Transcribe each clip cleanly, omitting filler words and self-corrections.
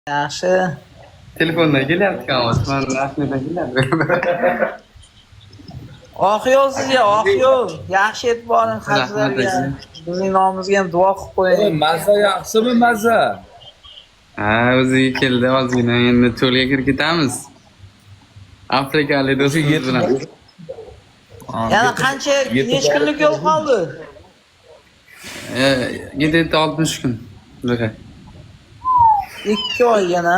Yaxshi. Telefondan kelyapti Osmon rasmidan kelyapti. Oq yo'l sizga, oq yo'l. Yaxshi yetib boring hajlarga. Bizning nomimizga ham duo qilib qo'ying. Mazza yaxshimi mazza? Ha, o'ziga keldi ozgina. Endi cho'lga kirib ketamiz. Afrikalik do'stimiz bilan. Yana qancha necha kunlik yo'l qoldi? Gideti 60 kun. Bunaqa. 2 oy yana.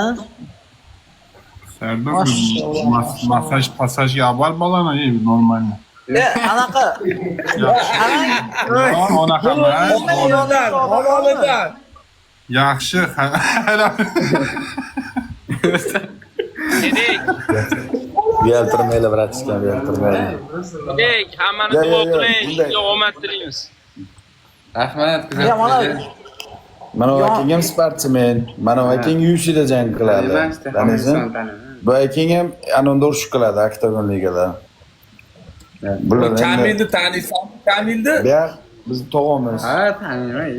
Serdar Maşallah. masaj yapar balana iyi normalde. Anaqa. Onaqa emas. Halolidan. Yaxshi. Uyaltirmaylar, bratishkan, uyaltirmaylar. Hammani duo qiling, sizga omad tilaymiz. Rahmat. Ya mana Mana bu aking ham sportsmen, mana bu aking UFC'da jang qiladi. Taniysan? Bu aking ham anonda urush qiladi Oktagon ligada. Bular Kamilni taniysanmi? Kamilni? Ya biz tog'amiz. Ha, taniyman.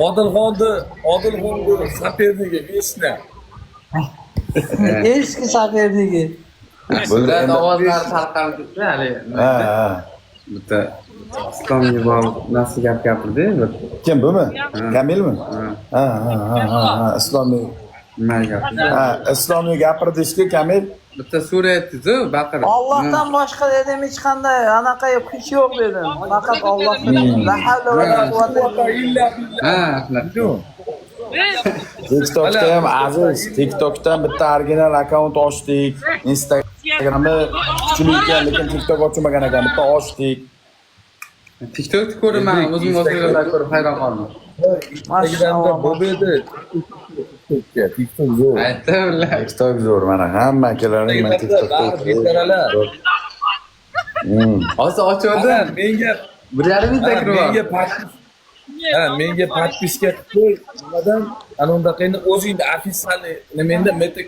Odilxonni saperniki esna. eski saferdagi. Bular ovozlar tarqaldi hali. Ha. Bitta islomga bog'liq narsa gap gapirdi. Kim bumi? Kamilmi? Ha. Islomiy. Nima gapirdi? Ha, islomiy gapirdingizki, Kamil. Bitta sura aytdi-ku, baqir. Allohdan boshqa dedim hech qanday anaqa kuch yo'q dedim. Faqat Allohdan. La havla va la quwwata illa billah. Ha, shunaqa. TikTokda ham aziz, TikTokdan bitta original akkaunt ochdik. Instagramni kuchli ekan, lekin TikTok ochmagan ekan, bitta ochdik. TikTokni ko'raman, o'zim o'zimdan ko'rib hayron qoldim. Instagramda bo'ldi. TikTok zo'r. Aytdilar. TikTok zo'r, mana hamma akalaring mana TikTokda Betralar. Hozir ochgandim. Menga 1,5 mingta kirib menga podpiska qo'y. Nimadan? Anondaqini o'zingda ofitsialniy nimanda meta